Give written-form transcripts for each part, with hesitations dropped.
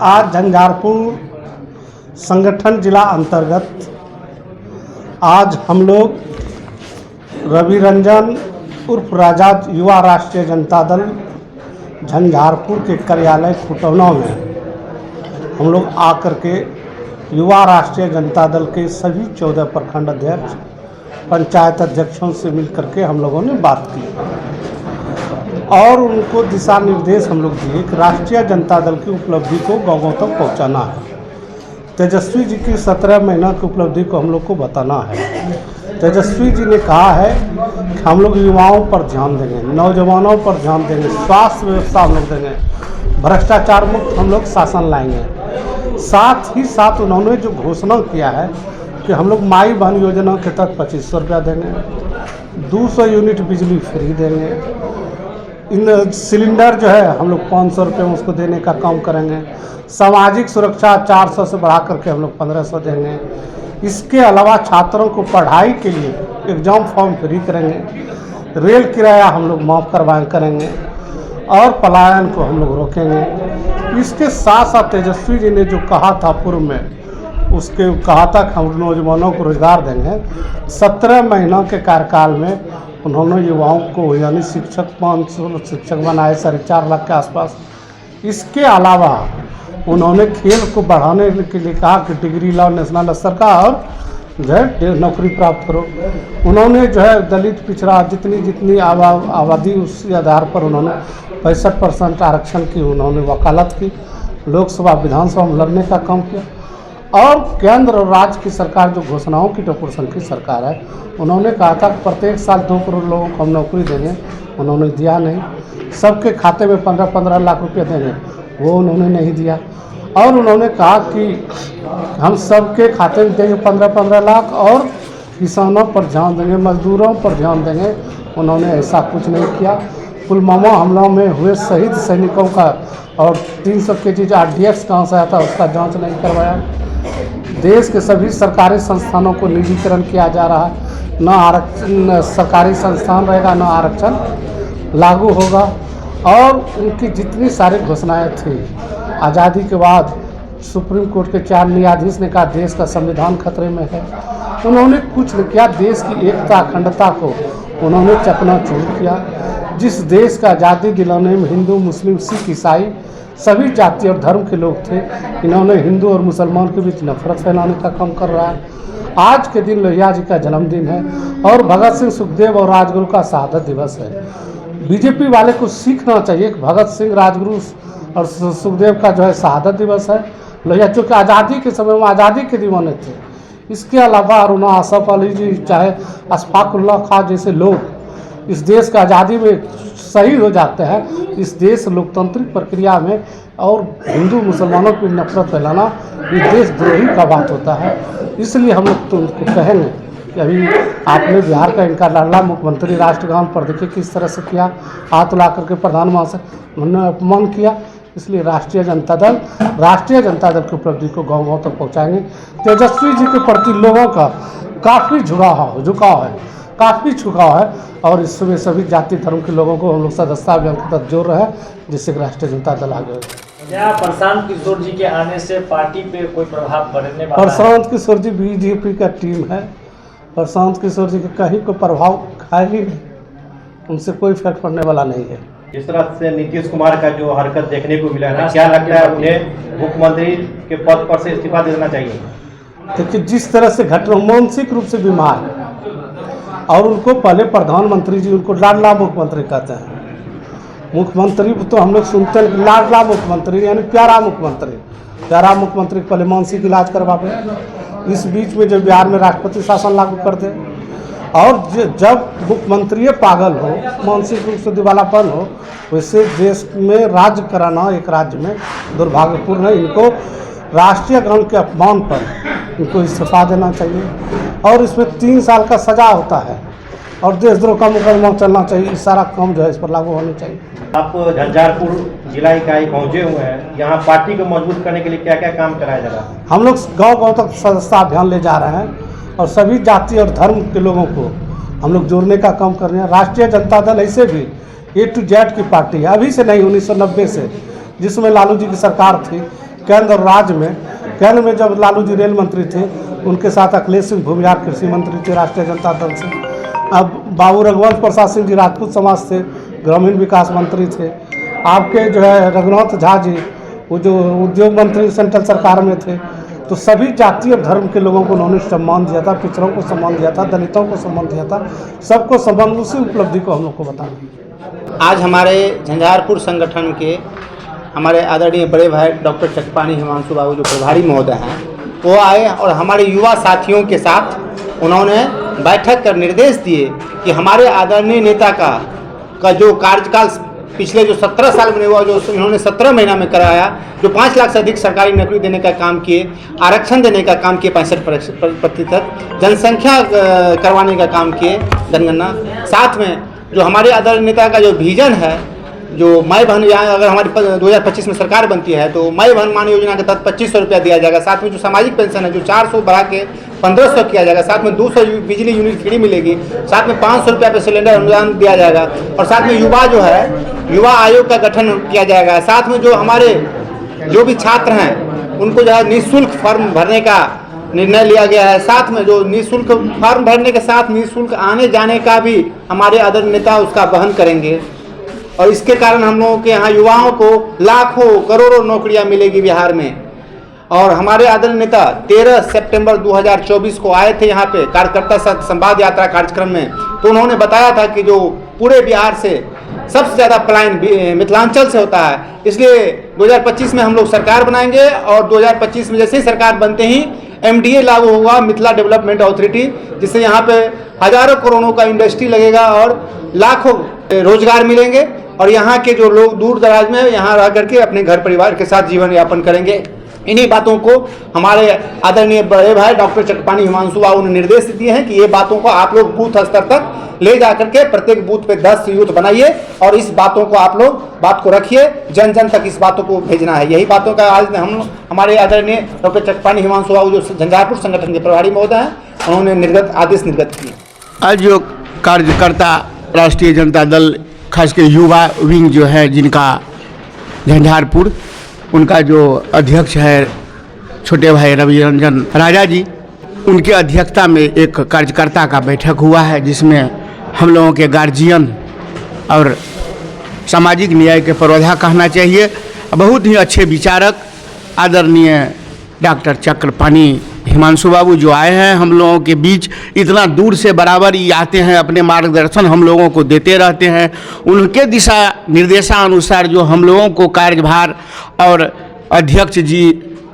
आज झंझारपुर संगठन जिला अंतर्गत आज हम लोग रवि रंजन उर्फ राजा युवा राष्ट्रीय जनता दल झंझारपुर के कार्यालय खुटौना में हम लोग आकर के युवा राष्ट्रीय जनता दल के सभी 14 प्रखंड अध्यक्ष पंचायत अध्यक्षों से मिलकर के हम लोगों ने बात की और उनको दिशा निर्देश हम लोग दिए कि राष्ट्रीय जनता दल की उपलब्धि को गाँव तक पहुँचाना है। तेजस्वी जी की 17 महीना की उपलब्धि को हम लोग को बताना है। तेजस्वी जी ने कहा है कि हम लोग युवाओं पर ध्यान देंगे, नौजवानों पर ध्यान देंगे, स्वास्थ्य व्यवस्था हम लोग देंगे, भ्रष्टाचार मुक्त हम लोग शासन लाएंगे। साथ ही साथ उन्होंने जो घोषणा किया है कि हम लोग माई बहन योजना के तहत 2500 रुपया देंगे, 200 यूनिट बिजली फ्री देंगे, इन सिलेंडर जो है हम लोग 500 रुपये में उसको देने का काम करेंगे, सामाजिक सुरक्षा 400 से बढ़ा करके हम लोग 1500 देंगे। इसके अलावा छात्रों को पढ़ाई के लिए एग्ज़ाम फॉर्म फ्री करेंगे, रेल किराया हम लोग माफ़ करेंगे और पलायन को हम लोग रोकेंगे। इसके साथ साथ तेजस्वी जी ने जो कहा था पूर्व में, उसके कहा था कि हम नौजवानों को रोजगार देंगे। 17 महीनों के कार्यकाल में उन्होंने युवाओं को यानी शिक्षक 500 शिक्षक बनाए 4.5 लाख के आसपास। इसके अलावा उन्होंने खेल को बढ़ाने के लिए कहा कि डिग्री लाओ नेशनल स्तर का और जो है नौकरी प्राप्त करो। उन्होंने जो है दलित पिछड़ा जितनी आबादी उसी आधार पर उन्होंने 65% आरक्षण की उन्होंने वकालत की, लोकसभा विधानसभा में लड़ने का काम किया। और केंद्र और राज्य की सरकार जो घोषणाओं की टपोरसन की सरकार है, उन्होंने कहा था कि प्रत्येक साल 2 करोड़ लोगों को हम नौकरी देंगे, उन्होंने दिया नहीं। सबके खाते में 15-15 लाख रुपये देंगे, वो उन्होंने नहीं दिया। और उन्होंने कहा कि हम सबके खाते में देंगे 15-15 लाख और किसानों पर ध्यान देंगे, मजदूरों पर ध्यान देंगे, उन्होंने ऐसा कुछ नहीं किया। पुलवामा हमलों में हुए शहीद सैनिकों का और 300 केजी जो RDX कहाँ से आया था उसका जांच नहीं करवाया। देश के सभी सरकारी संस्थानों को निजीकरण किया जा रहा है, न आरक्षण सरकारी संस्थान रहेगा, न आरक्षण लागू होगा। और उनकी जितनी सारी घोषणाएं थी, आज़ादी के बाद सुप्रीम कोर्ट के 4 न्यायाधीश ने कहा देश का संविधान खतरे में है, उन्होंने कुछ नहीं किया। देश की एकता अखंडता को उन्होंने चकनाचूर किया। जिस देश का आज़ादी दिलाने में हिंदू, मुस्लिम, सिख, ईसाई सभी जाति और धर्म के लोग थे, इन्होंने हिंदू और मुसलमान के बीच नफरत फैलाने का काम कर रहा है। आज के दिन लोहिया जी का जन्मदिन है और भगत सिंह, सुखदेव और राजगुरु का शहादत दिवस है। बीजेपी वाले को सीखना चाहिए कि भगत सिंह, राजगुरु और सुखदेव का जो है शहादत दिवस है। लोहिया चूँकि आज़ादी के समय में आज़ादी के दीवाने थे। इसके अलावा अरुणा आसफ अली जी, चाहे अशफाक उल्लाह खां जैसे लोग इस देश का आज़ादी में शहीद हो जाते हैं। इस देश लोकतांत्रिक प्रक्रिया में और हिंदू मुसलमानों की नफरत फैलाना ये देशद्रोही का बात होता है। इसलिए हम लोग तो उनको कहेंगे कि अभी आपने बिहार का इनका लाडला मुख्यमंत्री राष्ट्रगान पर देखिए किस तरह से किया, हाथ ला करके प्रधानमंत्री से उन्होंने अपमान किया। इसलिए राष्ट्रीय जनता दल की उपलब्धि को गाँव तक पहुँचाएंगे। तेजस्वी जी के प्रति लोगों का काफ़ी झुकाव है और इसमें सभी जाति धर्म के लोगों को हम लोग सदस्यता अभियान के तहत जोड़ रहे हैं, जिससे राष्ट्रीय जनता दल आगे। क्या प्रशांत किशोर जी के आने से पार्टी पे कोई प्रभाव पड़ने वाला है? प्रशांत किशोर जी बीजेपी का टीम है। प्रशांत किशोर जी के कहीं को प्रभाव खाली उनसे कोई इफेक्ट पड़ने वाला नहीं है। जिस तरह से नीतीश कुमार का जो हरकत देखने को मिला है, क्या लगता है उन्हें मुख्यमंत्री के पद पर से इस्तीफा देना चाहिए? देखिए, जिस तरह से घटना मानसिक रूप से बीमार है और उनको पहले प्रधानमंत्री जी उनको लाडला मुख्यमंत्री कहते हैं। मुख्यमंत्री तो हम लोग सुनते हैं लाडला मुख्यमंत्री यानी प्यारा मुख्यमंत्री पहले मानसिक इलाज करवावे। इस बीच में जब बिहार में राष्ट्रपति शासन लागू कर दे और जब मुख्यमंत्री पागल हो, मानसिक रूप से दिवालापन हो, वैसे देश में राज्य कराना एक राज्य में दुर्भाग्यपूर्ण है। इनको राष्ट्रीय गान के अपमान पर इनको इस्तीफा देना चाहिए और इसमें 3 साल का सजा होता है और देशद्रोह का मुकदमा चलना चाहिए। इस सारा काम जो है इस पर लागू होना चाहिए। आप झंझारपुर जिला इकाई पहुंचे हुए हैं, यहाँ पार्टी को मजबूत करने के लिए क्या क्या काम कराया जा रहा है? हम लोग गाँव तक सदस्यता अभियान ले जा रहे हैं और सभी जाति और धर्म के लोगों को हम लोग जोड़ने का काम कर रहे हैं। राष्ट्रीय जनता दल ऐसे भी A to Z की पार्टी है, अभी से नहीं 1990 से, जिसमें लालू जी की सरकार थी केंद्र और राज्य में, केंद्र में जब लालू जी रेल मंत्री थे, उनके साथ अखिलेश सिंह भूमिहार कृषि मंत्री थे राष्ट्रीय जनता दल से। अब बाबू रघुवंश प्रसाद सिंह जी राजपूत समाज से ग्रामीण विकास मंत्री थे। आपके जो है रघुनाथ झा जी, वो जो उद्योग मंत्री सेंट्रल सरकार में थे। तो सभी जातीय धर्म के लोगों को उन्होंने सम्मान दिया था, पिछड़ों को सम्मान दिया था, दलितों को सम्मान दिया था, सबको सम्मान, उसी उपलब्धि को हम लोग को बताना। आज हमारे झंझारपुर संगठन के हमारे आदरणीय बड़े भाई डॉक्टर चकपानी हिमांशु बाबू जो प्रभारी महोदय हैं, वो आए और हमारे युवा साथियों के साथ उन्होंने बैठक कर निर्देश दिए कि हमारे आदरणीय नेता का जो कार्यकाल पिछले जो 17 साल में हुआ, जो इन्होंने 17 महीना में कराया, जो 5 लाख से अधिक सरकारी नौकरी देने का काम किए, आरक्षण देने का काम किए 65%, जनसंख्या करवाने का काम किए, जनगणना, साथ में जो हमारे आदरणीय नेता का जो विजन है, जो माई बहन, यहाँ अगर हमारी 2025 में सरकार बनती है तो माई बहन मान योजना के तहत 2500 रुपया दिया जाएगा। साथ में जो सामाजिक पेंशन है जो 400 बढ़ा के 1500 किया जाएगा। साथ में 200 बिजली यूनिट फ्री मिलेगी। साथ में 500 रुपया पे सिलेंडर अनुदान दिया जाएगा। और साथ में युवा जो है, युवा आयोग का गठन किया जाएगा। साथ में जो हमारे जो भी छात्र हैं उनको जो है निःशुल्क फॉर्म भरने का निर्णय लिया गया है। साथ में जो निःशुल्क फॉर्म भरने के साथ निःशुल्क आने जाने का भी हमारे आदरणीय नेता उसका वहन करेंगे। और इसके कारण हम लोगों के यहाँ युवाओं को लाखों करोड़ों नौकरियां मिलेगी बिहार में। और हमारे आदरणीय नेता 13 सितंबर 2024 को आए थे यहाँ पे कार्यकर्ता संवाद यात्रा कार्यक्रम में, तो उन्होंने बताया था कि जो पूरे बिहार से सबसे ज़्यादा पलायन मिथिलांचल से होता है, इसलिए 2025 में हम लोग सरकार बनाएंगे। और 2025 में जैसे ही सरकार बनते ही MDA लागू होगा, मिथिला डेवलपमेंट अथॉरिटी, जिससे यहाँ पे हजारों करोड़ों का इंडस्ट्री लगेगा और लाखों रोजगार मिलेंगे। और यहाँ के जो लोग दूर दराज में यहाँ रह करके अपने घर परिवार के साथ जीवन यापन करेंगे। इन्हीं बातों को हमारे आदरणीय बड़े भाई डॉक्टर चकपानी हिमांशु बाबू ने निर्देश दिए हैं कि ये बातों को आप लोग बूथ स्तर तक ले जा करके प्रत्येक बूथ पे 10 यूथ बनाइए और इस बातों को आप लोग बात को रखिए, जन जन तक इस बातों को भेजना है। यही बातों का आज हम हमारे आदरणीय डॉक्टर चकपानी हिमांशु बाबू जो झंझारपुर संगठन के प्रभारी महोदय हैं, उन्होंने आदेश निर्गत किए। आज जो कार्यकर्ता राष्ट्रीय जनता दल खासकर युवा विंग जो है, जिनका झंझारपुर, उनका जो अध्यक्ष है छोटे भाई रवि रंजन राजा जी, उनके अध्यक्षता में एक कार्यकर्ता का बैठक हुआ है, जिसमें हम लोगों के गार्जियन और सामाजिक न्याय के पुरोधा कहना चाहिए बहुत ही अच्छे विचारक आदरणीय डॉक्टर चकपानी हिमांशु बाबू जो आए हैं हम लोगों के बीच। इतना दूर से बराबर ही आते हैं, अपने मार्गदर्शन हम लोगों को देते रहते हैं। उनके दिशा निर्देशानुसार जो हम लोगों को कार्यभार और अध्यक्ष जी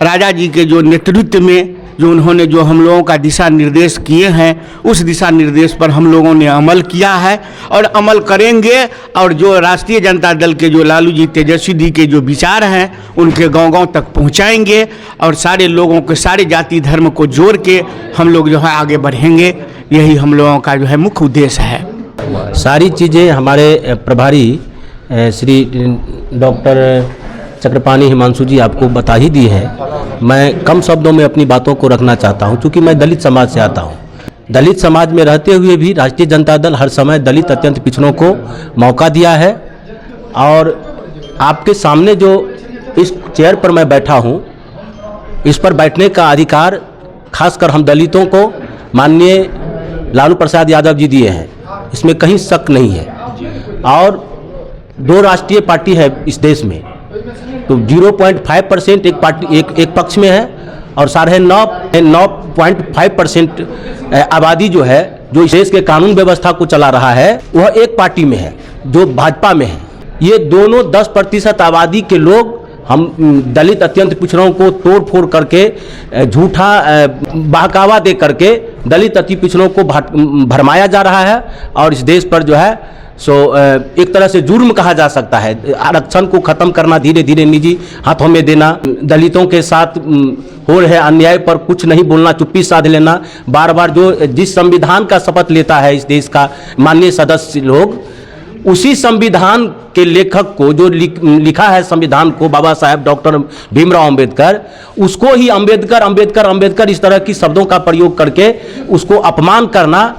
राजा जी के जो नेतृत्व में जो उन्होंने जो हम लोगों का दिशा निर्देश किए हैं, उस दिशा निर्देश पर हम लोगों ने अमल किया है और अमल करेंगे। और जो राष्ट्रीय जनता दल के जो लालू जी तेजस्वी जी के जो विचार हैं, उनके गांव-गांव तक पहुंचाएंगे और सारे लोगों के सारे जाति धर्म को जोड़ के हम लोग जो है आगे बढ़ेंगे। यही हम लोगों का जो है मुख्य उद्देश्य है। सारी चीज़ें हमारे प्रभारी श्री डॉक्टर चकपानी हिमांशु जी आपको बता ही दी है। मैं कम शब्दों में अपनी बातों को रखना चाहता हूं, क्योंकि मैं दलित समाज से आता हूं। दलित समाज में रहते हुए भी राष्ट्रीय जनता दल हर समय दलित अत्यंत पिछड़ों को मौका दिया है। और आपके सामने जो इस चेयर पर मैं बैठा हूं, इस पर बैठने का अधिकार खासकर हम दलितों को माननीय लालू प्रसाद यादव जी दिए हैं, इसमें कहीं शक नहीं है। और 2 राष्ट्रीय पार्टी है इस देश में, तो 0.5% एक पार्टी एक पक्ष में है और 9.5% आबादी जो है, जो इस देश के कानून व्यवस्था को चला रहा है, वह एक पार्टी में है जो भाजपा में है। ये दोनों 10% आबादी के लोग हम दलित अत्यंत पिछड़ों को तोड़ फोड़ करके झूठा बहकावा दे करके दलित अति पिछड़ों को भरमाया जा रहा है। और इस देश पर जो है एक तरह से जुर्म कहा जा सकता है। आरक्षण को खत्म करना, धीरे धीरे निजी हाथों में देना, दलितों के साथ हो रहे अन्याय पर कुछ नहीं बोलना, चुप्पी साध लेना, बार बार जो जिस संविधान का शपथ लेता है इस देश का माननीय सदस्य लोग, उसी संविधान के लेखक को जो लिखा है संविधान को, बाबा साहेब डॉक्टर भीमराव अंबेडकर, उसको ही अंबेडकर इस तरह की शब्दों का प्रयोग करके उसको अपमान करना,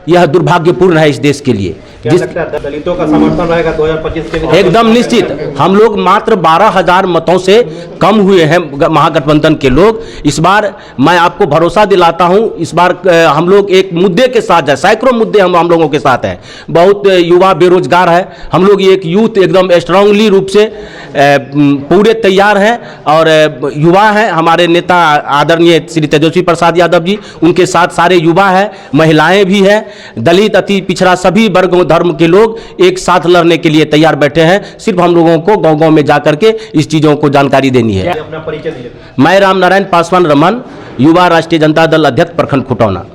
यह दुर्भाग्यपूर्ण है इस देश के लिए। क्या लगता है दलितों का समर्थन रहेगा 2025 के लिए? एकदम निश्चित। हम लोग मात्र 12,000 मतों से कम हुए हैं महागठबंधन के लोग। इस बार मैं आपको भरोसा दिलाता हूं, इस बार हम लोग एक मुद्दे के साथ है, सैकड़ों मुद्दे हम लोगों के साथ हैं। बहुत युवा बेरोजगार है, हम लोग एक यूथ एकदम स्ट्रांगली रूप से पूरे तैयार हैं। और युवा हैं, हमारे नेता आदरणीय श्री तेजस्वी प्रसाद यादव जी, उनके साथ सारे युवा हैं, महिलाएं भी हैं, दलित अति पिछड़ा सभी वर्गों धर्म के लोग एक साथ लड़ने के लिए तैयार बैठे हैं। सिर्फ हम लोगों को गांव-गांव में जाकर के इस चीजों को जानकारी देनी है। अपना परिचय दीजिए। मैं राम नारायण पासवान रमन, युवा राष्ट्रीय जनता दल अध्यक्ष प्रखंड खुटौना।